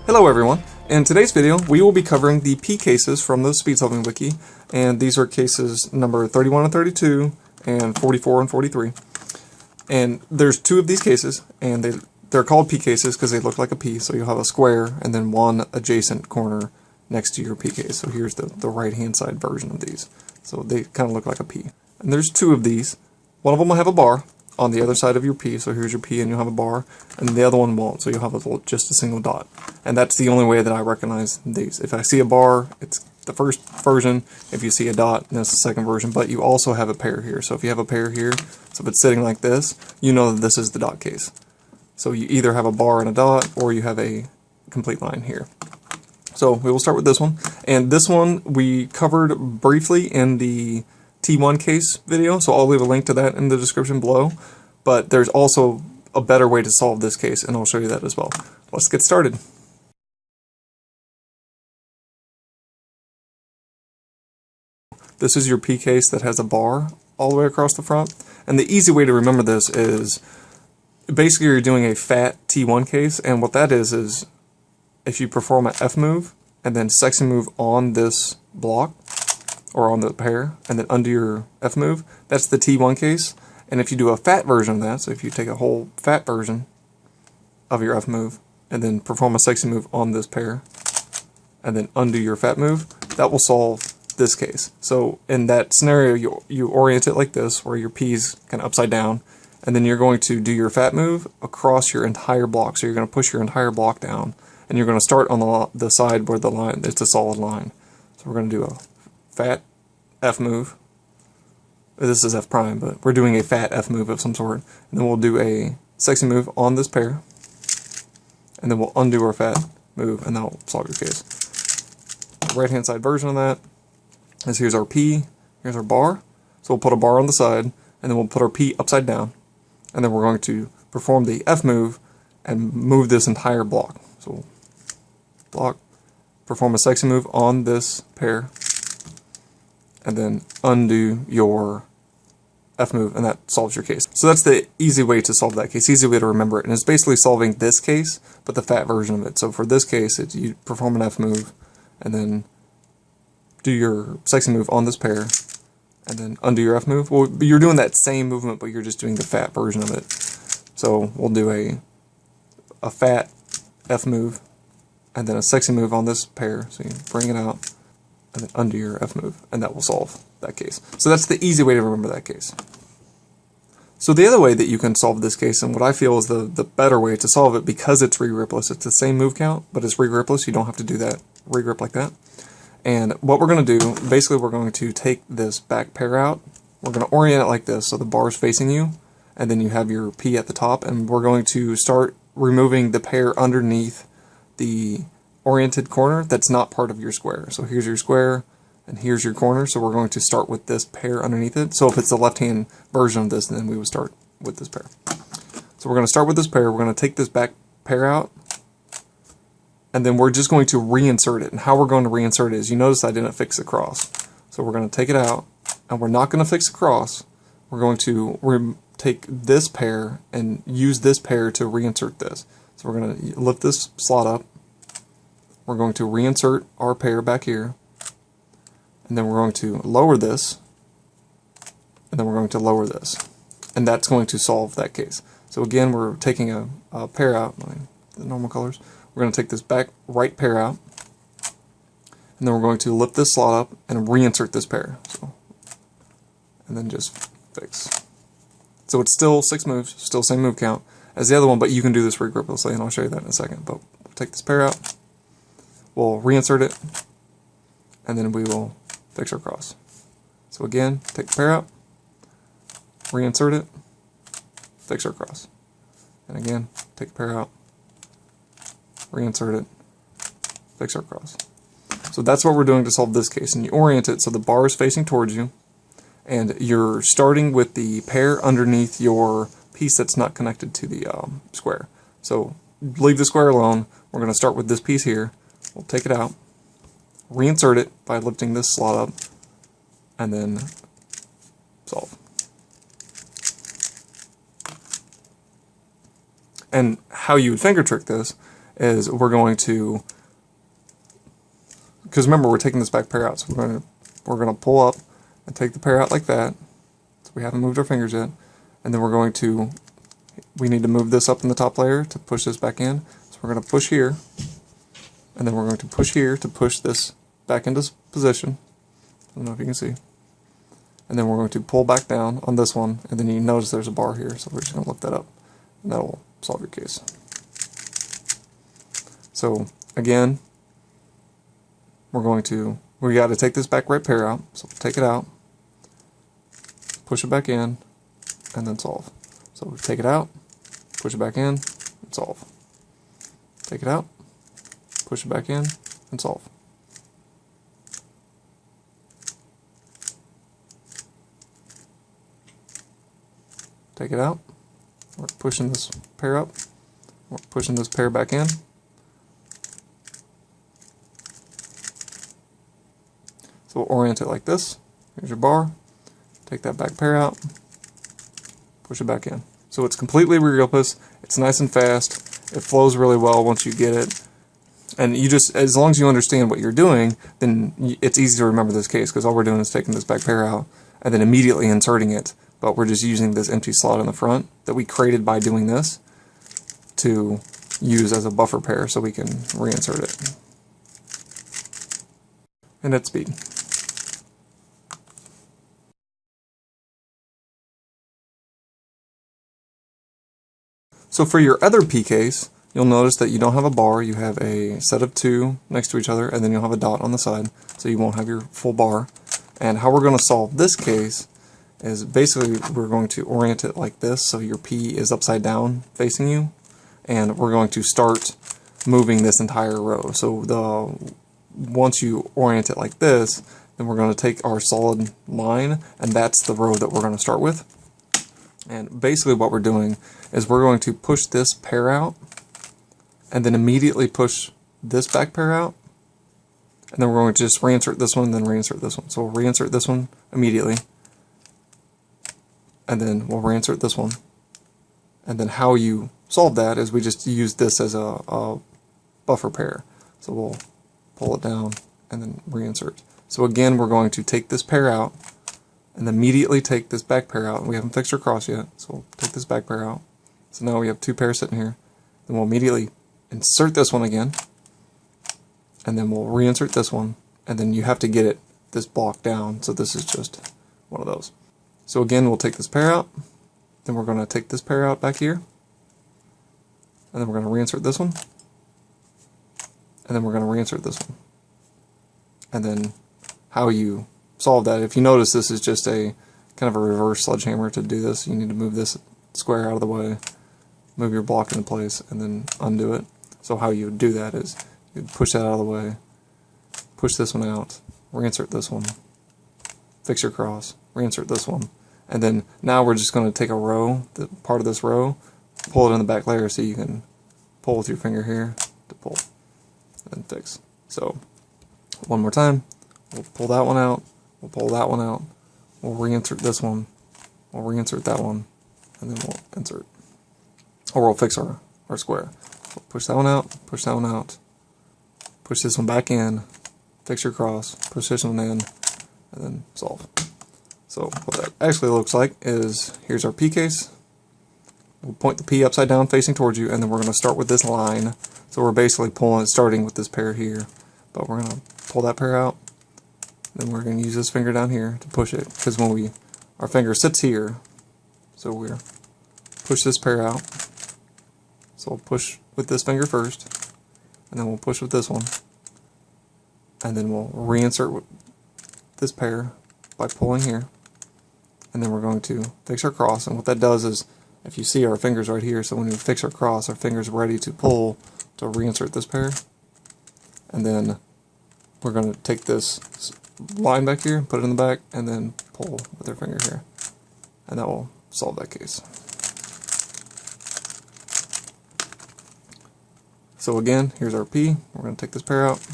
Hello everyone. In today's video, we will be covering the P cases from the Speed Solving Wiki, and these are cases number 31 and 32, and 44 and 43. And there's two of these cases, and they're called P cases because they look like a P, so you'll have a square and then one adjacent corner next to your P case. So here's the right-hand side version of these. So they kind of look like a P. And there's two of these. One of them will have a bar on the other side of your P, so here's your P and you'll have a bar, and the other one won't, so you'll have just a single dot. And that's the only way that I recognize these. If I see a bar, it's the first version. If you see a dot, that's the second version, but you also have a pair here. So if you have a pair here, so if it's sitting like this, you know that this is the dot case. So you either have a bar and a dot, or you have a complete line here. So we will start with this one, and this one we covered briefly in the T1 case video, so I'll leave a link to that in the description below, but there's also a better way to solve this case, and I'll show you that as well. Let's get started. This is your P case that has a bar all the way across the front, and the easy way to remember this is basically you're doing a fat T1 case, and what that is if you perform an F move and then sexy move on this block, or on the pair, and then undo your F move, that's the T1 case. And if you do a fat version of that, so if you take a whole fat version of your F move, and then perform a sexy move on this pair, and then undo your fat move, that will solve this case. So in that scenario, you orient it like this, where your P's kind of upside down, and then you're going to do your fat move across your entire block. So you're going to push your entire block down, and you're going to start on the side where the line, it's a solid line. So we're going to do a fat F move. This is F prime, but we're doing a fat F move of some sort. And then we'll do a sexy move on this pair. And then we'll undo our fat move, and that'll solve your case. The right hand side version of that is here's our P, here's our bar. So we'll put a bar on the side, and then we'll put our P upside down. And then we're going to perform the F move and move this entire block. So we'll block, perform a sexy move on this pair, and then undo your F move, and that solves your case. So that's the easy way to solve that case, easy way to remember it, and it's basically solving this case, but the fat version of it. So for this case, you perform an F move, and then do your sexy move on this pair, and then undo your F move. Well, you're doing that same movement, but you're just doing the fat version of it. So we'll do a fat F move, and then a sexy move on this pair, so you bring it out, and then undo your F move, and that will solve that case. So that's the easy way to remember that case. So the other way that you can solve this case, and what I feel is the better way to solve it, because it's re-gripless, it's the same move count, but it's re-gripless, you don't have to do that re-grip like that. And what we're going to do, basically we're going to take this back pair out, we're going to orient it like this, so the bar is facing you, and then you have your P at the top, and we're going to start removing the pair underneath the oriented corner that's not part of your square. So here's your square, and here's your corner, so we're going to start with this pair underneath it. So if it's the left-hand version of this, then we would start with this pair. So we're going to start with this pair, we're going to take this back pair out, and then we're just going to reinsert it. And how we're going to reinsert it is, you notice I didn't fix the cross. So we're going to take it out, and we're not going to fix the cross. We're going to take this pair and use this pair to reinsert this. So we're going to lift this slot up, we're going to reinsert our pair back here, and then we're going to lower this, and then we're going to lower this, and that's going to solve that case. So again, we're taking a pair out, the normal colors. We're going to take this back right pair out, and then we're going to lift this slot up and reinsert this pair. So, and then just fix. So it's still 6 moves, still same move count as the other one, but you can do this re-griplessly, and I'll show you that in a second. But we'll take this pair out, we'll reinsert it, and then we will fix our cross. So again, take the pair out, reinsert it, fix our cross. And again, take the pair out, reinsert it, fix our cross. So that's what we're doing to solve this case. And you orient it so the bar is facing towards you, and you're starting with the pair underneath your piece that's not connected to the square. So leave the square alone. We're going to start with this piece here. We'll take it out, reinsert it by lifting this slot up, and then solve. And how you would finger trick this is we're going to, because remember we're taking this back pair out, so we're going to pull up and take the pair out like that. So we haven't moved our fingers yet, and then we need to move this up in the top layer to push this back in. So we're going to push here, and then we're going to push here to push this back into position. I don't know if you can see. And then we're going to pull back down on this one, and then you notice there's a bar here, so we're just going to look that up, and that will solve your case. So again, we got to take this back right pair out, so take it out, push it back in, and then solve. So we take it out, push it back in, and solve. Take it out, push it back in, and solve. Take it out, we're pushing this pair up, we're pushing this pair back in. So we'll orient it like this. Here's your bar, take that back pair out, push it back in. So it's completely regardless, it's nice and fast, it flows really well once you get it. And you just, as long as you understand what you're doing, then it's easy to remember this case, because all we're doing is taking this back pair out and then immediately inserting it. But we're just using this empty slot in the front that we created by doing this to use as a buffer pair so we can reinsert it. And at speed. So for your other P case, you'll notice that you don't have a bar, you have a set of two next to each other, and then you'll have a dot on the side, so you won't have your full bar. And how we're going to solve this case is basically we're going to orient it like this, so your P is upside down facing you, and we're going to start moving this entire row. So once you orient it like this, then we're going to take our solid line, and that's the row that we're going to start with. And basically what we're doing is we're going to push this pair out, and then immediately push this back pair out, and then we're going to just reinsert this one, and then reinsert this one. So we'll reinsert this one immediately, and then we'll reinsert this one. And then how you solve that is we just use this as a buffer pair. So we'll pull it down and then reinsert. So again, we're going to take this pair out and immediately take this back pair out. We haven't fixed our cross yet, so we'll take this back pair out. So now we have two pairs sitting here. Then we'll immediately insert this one again, and then we'll reinsert this one, and then you have to get this block down, so this is just one of those. So again, we'll take this pair out, then we're going to take this pair out back here, and then we're going to reinsert this one, and then we're going to reinsert this one. And then how you solve that, if you notice, this is just a kind of a reverse sledgehammer to do this. You need to move this square out of the way, move your block into place, and then undo it. So how you would do that is you'd push that out of the way, push this one out, reinsert this one, fix your cross, reinsert this one, and then now we're just going to take a row, part of this row, pull it in the back layer so you can pull with your finger here to pull, and then fix. So one more time, we'll pull that one out, we'll pull that one out, we'll reinsert this one, we'll reinsert that one, and then we'll insert. Or we'll fix our square. We'll push that one out, push that one out, push this one back in, fix your cross, push this one in, and then solve. So what that actually looks like is, here's our P case. We'll point the P upside down facing towards you, and then we're going to start with this line. So we're basically starting with this pair here, but we're going to pull that pair out, then we're going to use this finger down here to push it, because when our finger sits here, so we're push this pair out. So we'll push with this finger first, and then we'll push with this one, and then we'll reinsert with this pair by pulling here, and then we're going to fix our cross. And what that does is, if you see our fingers right here, so when we fix our cross, our finger's ready to pull to reinsert this pair, and then we're going to take this line back here, put it in the back, and then pull with our finger here, and that will solve that case. So again, here's our P. We're going to take this pair out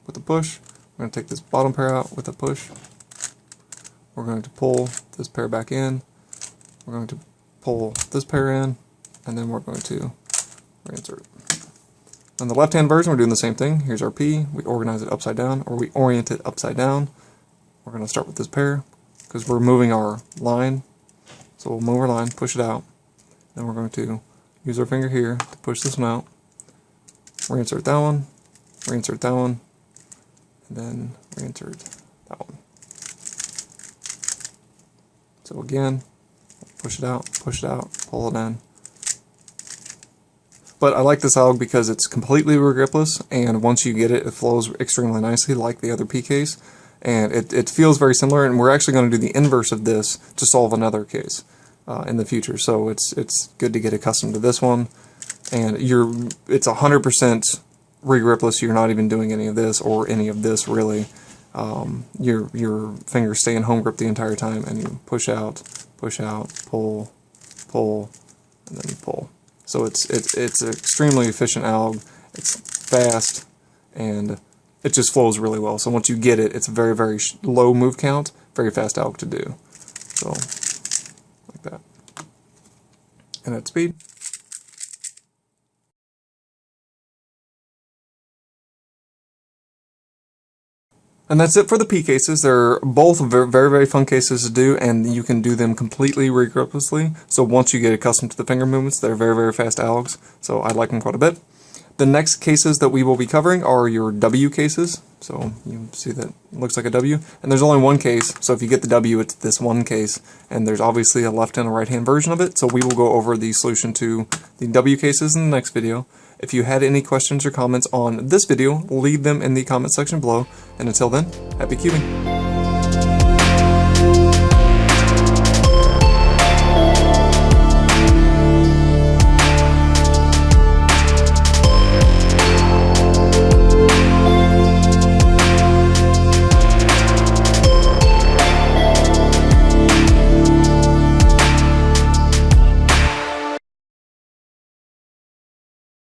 with a push. We're going to take this bottom pair out with a push. We're going to pull this pair back in. We're going to pull this pair in, and then we're going to reinsert. On the left-hand version, we're doing the same thing. Here's our P. We organize it upside down, or we orient it upside down. We're going to start with this pair, because we're moving our line. So we'll move our line, push it out. Then we're going to use our finger here to push this one out. Reinsert that one, reinsert that one, and then reinsert that one. So again, push it out, pull it in. But I like this alg because it's completely regripless, and once you get it, it flows extremely nicely like the other P case. And it feels very similar, and we're actually going to do the inverse of this to solve another case in the future. So it's good to get accustomed to this one. And it's 100% regripless. You're not even doing any of this or any of this really. Your fingers stay in home grip the entire time, and you push out, pull, and then you pull. So it's an extremely efficient alg. It's fast, and it just flows really well. So once you get it, it's a very, very low move count, very fast alg to do. So like that. And at speed. And that's it for the P cases. They're both very, very fun cases to do, and you can do them completely regriplessly. So once you get accustomed to the finger movements, they're very, very fast algs. So I like them quite a bit. The next cases that we will be covering are your W cases. So you see that it looks like a W. And there's only one case, so if you get the W, it's this one case. And there's obviously a left and a right hand version of it. So we will go over the solution to the W cases in the next video. If you had any questions or comments on this video, leave them in the comment section below. And until then, happy cubing!